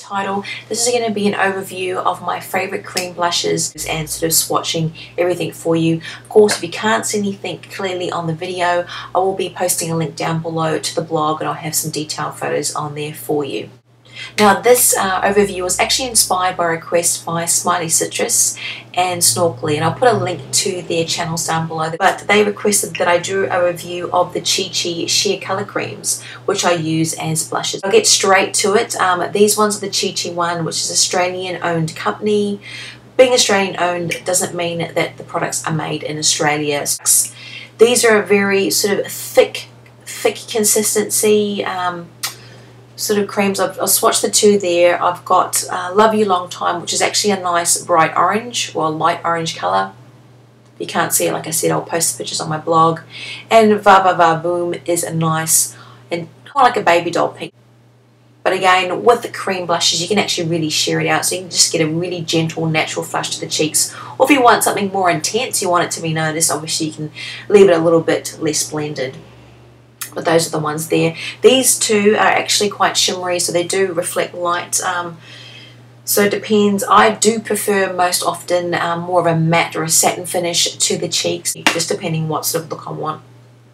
title. This is going to be an overview of my favorite cream blushes and sort of swatching everything for you. Of course, if you can't see anything clearly on the video, I will be posting a link down below to the blog, and I'll have some detailed photos on there for you. Now this overview was actually inspired by a request by Smileycitrus and Snorkleyy, and I'll put a link to their channels down below, but they requested that I do a review of the Chic sheer colour creams, which I use as blushes. I'll get straight to it. These ones are the Chic one, which is an Australian owned company. Being Australian owned doesn't mean that the products are made in Australia. These are a very sort of thick consistency sort of creams. I've swatched the two there. I've got Love You Long Time, which is actually a nice bright orange, or light orange colour. If you can't see it, like I said, I'll post the pictures on my blog. And Voom is a nice and kind of like a baby doll pink. But again, with the cream blushes, you can actually really sheer it out, so you can just get a really gentle, natural flush to the cheeks. Or if you want something more intense, you want it to be noticed, obviously you can leave it a little bit less blended. But those are the ones there. These two are actually quite shimmery, so they do reflect light. So it depends. I do prefer most often more of a matte or a satin finish to the cheeks, just depending what sort of look I want.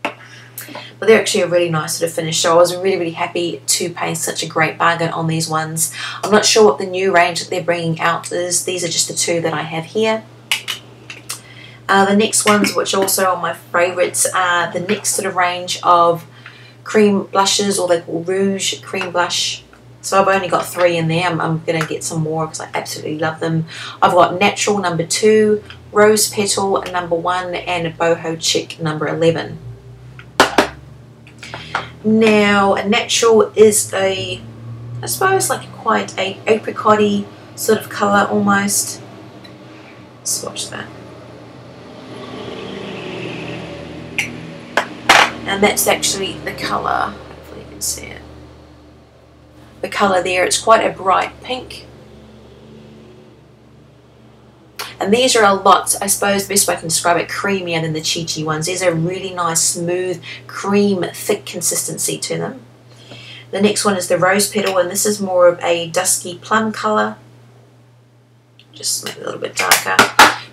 But they're actually a really nice sort of finish, so I was really happy to pay such a great bargain on these ones. I'm not sure what the new range that they're bringing out is. These are just the two that I have here. The next ones, which also are my favourites, are the next sort of range of cream blushes, or they call Rouge cream blush. So I've only got 3 in there. I'm going to get some more because I absolutely love them. I've got Natural number 2, Rose Petal number 1, and Boho Chic number 11. Now, a Natural is I suppose like quite a apricot-y sort of colour almost. Swatch that. And that's actually the colour. Hopefully you can see it. The colour there, it's quite a bright pink. And these are a lot, I suppose the best way I can describe it, creamier than the Chic ones. These are really nice, smooth, cream, thick consistency to them. The next one is the Rose Petal, and this is more of a dusky plum colour. Just make it a little bit darker.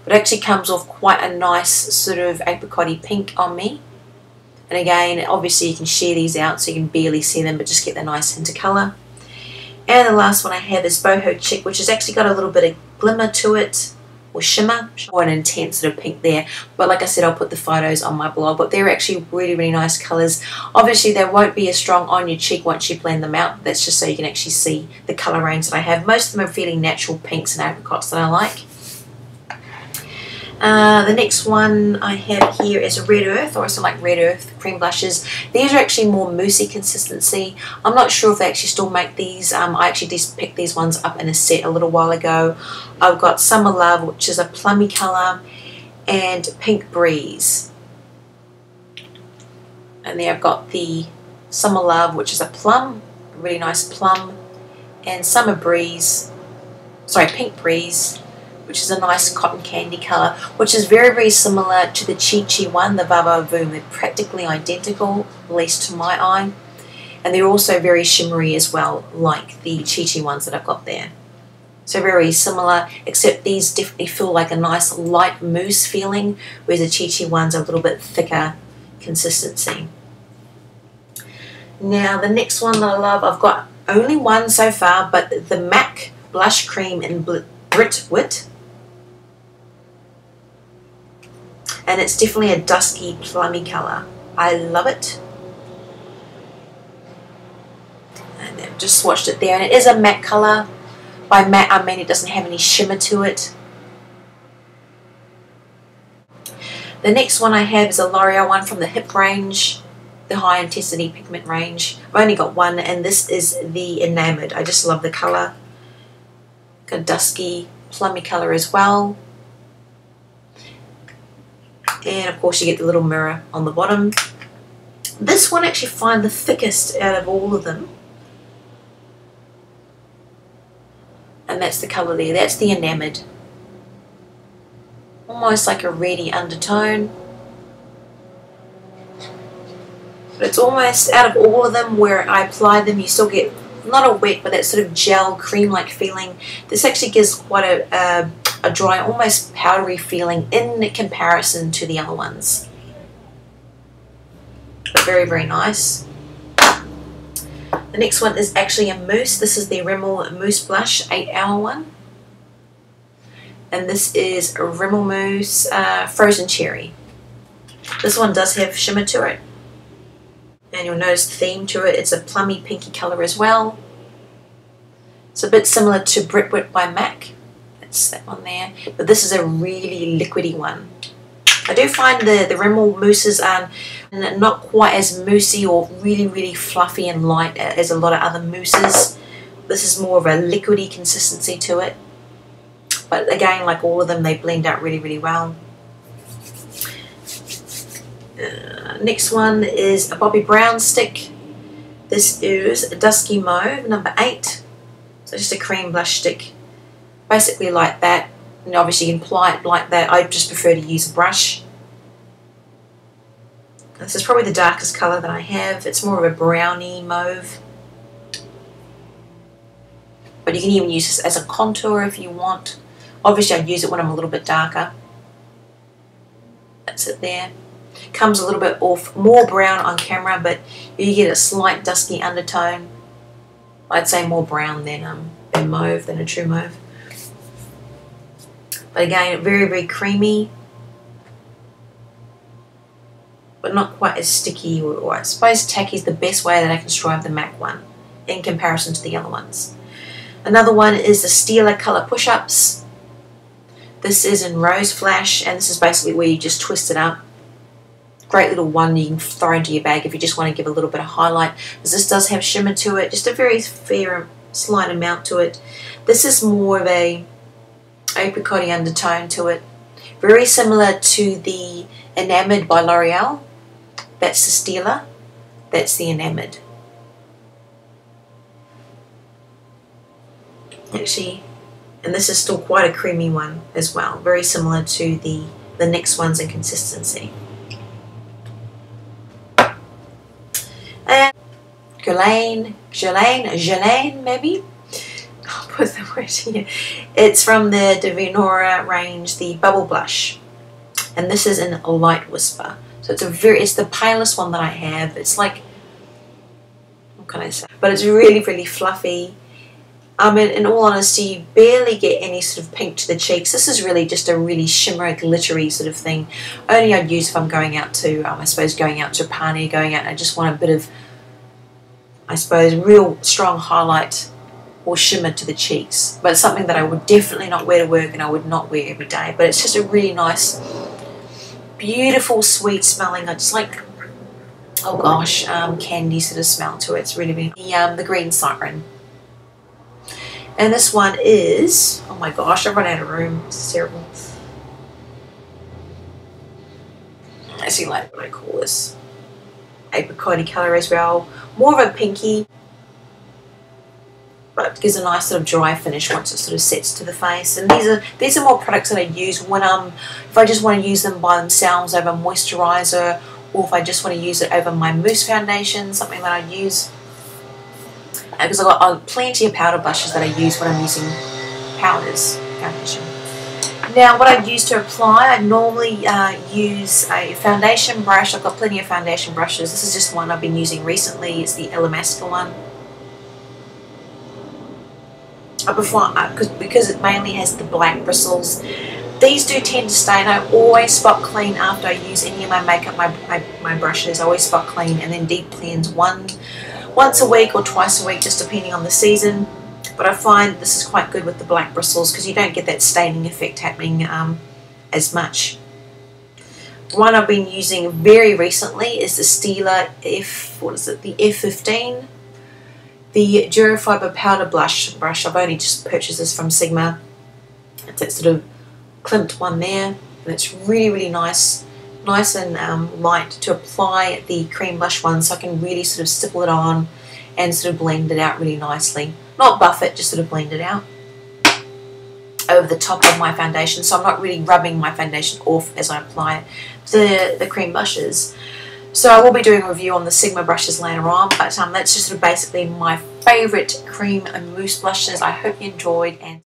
But it actually comes off quite a nice sort of apricot-y pink on me. And again, obviously you can share these out so you can barely see them, but just get the nice hint of colour. And the last one I have is Boho Chic, which has actually got a little bit of glimmer to it, or shimmer, or an intense sort of pink there. But like I said, I'll put the photos on my blog, but they're actually really nice colours. Obviously they won't be as strong on your cheek once you blend them out. That's just so you can actually see the colour range that I have. Most of them are fairly natural pinks and apricots that I like. The next one I have here is a Red Earth, or also like Red Earth cream blushes. These are actually more moussey consistency. I'm not sure if they actually still make these. I actually just picked these ones up in a set a little while ago. I've got Summer Love, which is a plummy colour, and Pink Breeze. And there I've got the Summer Love, which is a plum, a really nice plum, and Summer Breeze, sorry, Pink Breeze, which is a nice cotton candy colour, which is very similar to the Chic one, the Voom. They're practically identical, at least to my eye. And they're also very shimmery as well, like the Chic ones that I've got there. So very similar, except these definitely feel like a nice light mousse feeling, whereas the Chic ones are a little bit thicker consistency. Now the next one that I love, I've got only one so far, but the MAC Blush Cream in Brit Wit. And it's definitely a dusky, plummy colour. I love it. And I've just swatched it there. And it is a matte colour. By matte, I mean it doesn't have any shimmer to it. The next one I have is a L'Oreal one from the Hip range, the High Intensity Pigment range. I've only got one, and this is the Enamoured. I just love the colour. Got a dusky, plummy colour as well. And of course you get the little mirror on the bottom. This one I actually find the thickest out of all of them. And that's the colour there. That's the Enamoured. Almost like a reddy undertone. But it's almost, out of all of them where I apply them, you still get not a wet, but that sort of gel cream-like feeling. This actually gives quite a dry, almost powdery feeling in comparison to the other ones. But very, very nice. The next one is actually a mousse. This is the Rimmel Moose blush 8-hour one. And this is a Rimmel Moose Frozen Cherry. This one does have shimmer to it. And you'll notice the theme to it. It's a plummy pinky colour as well. It's a bit similar to Brit by MAC. That's that one there. But this is a really liquidy one. I do find the Rimmel Mousses are not quite as moussey or really, really fluffy and light as a lot of other mousses. This is more of a liquidy consistency to it. But again, like all of them, they blend out really, really well. Next one is a Bobbi Brown stick. This is Dusky Mauve, number 8. So just a cream blush stick. Basically like that. And obviously you can apply it like that. I just prefer to use a brush. This is probably the darkest colour that I have. It's more of a browny mauve. But you can even use this as a contour if you want. Obviously I'd use it when I'm a little bit darker. That's it there. Comes a little bit off, more brown on camera, but you get a slight dusky undertone. I'd say more brown than mauve, than a true mauve. But again, very, very creamy, but not quite as sticky, or I suppose tacky is the best way that I can describe the MAC one in comparison to the other ones. Another one is the Stila Colour Push-Ups. This is in Rose Flash, and this is basically where you just twist it up. Great little one you can throw into your bag if you just want to give a little bit of highlight, because this does have shimmer to it, just a very fair, slight amount to it. This is more of a apricot-y undertone to it. Very similar to the Enamoured by L'Oreal. That's the Stila. That's the Enamoured. Actually, and this is still quite a creamy one as well. Very similar to the next ones in consistency. And Ghislaine, maybe? I'll put the word here. It's from the Divinora range, the Bubble Blush. And this is in a Light Whisper. So it's the palest one that I have. It's like, what can I say? But it's really, really fluffy. In all honesty, you barely get any sort of pink to the cheeks. This is really just a really shimmery, glittery sort of thing. Only I'd use if I'm going out to, I suppose, going out to a party, going out and I just want a bit of, I suppose, real strong highlight or shimmer to the cheeks. But it's something that I would definitely not wear to work and I would not wear every day. But it's just a really nice, beautiful, sweet smelling. I just like, oh gosh, candy sort of smell to it. It's really, really, the green Siren. And this one is, oh my gosh, I've run out of room. This is terrible. I see like what I call this. Apricot-y colour as well. More of a pinky, but it gives a nice sort of dry finish once it sort of sets to the face. And these are more products that I use when if I just want to use them by themselves over moisturiser, or if I just want to use it over my mousse foundation, something that I use. Because I've got plenty of powder blushes that I use when I'm using powders foundation. Now what I use to apply, I normally use a foundation brush. I've got plenty of foundation brushes. This is just one I've been using recently. It's the Illuminating one. I prefer, because it mainly has the black bristles. These do tend to stain. I always spot clean after I use any of my makeup, my brushes. I always spot clean and then deep cleanse once a week or twice a week, just depending on the season. But I find this is quite good with the black bristles because you don't get that staining effect happening as much. One I've been using very recently is the Stila the F15. The Durafiber Powder Brush. I've only just purchased this from Sigma. It's that sort of climped one there. And it's really, really nice and light to apply the cream blush one, so I can really sort of stipple it on and sort of blend it out really nicely. Not buff it, just sort of blend it out over the top of my foundation, so I'm not really rubbing my foundation off as I apply the cream blushes. So I will be doing a review on the Sigma brushes later on, but that's just sort of basically my favourite cream and mousse blushes. I hope you enjoyed, and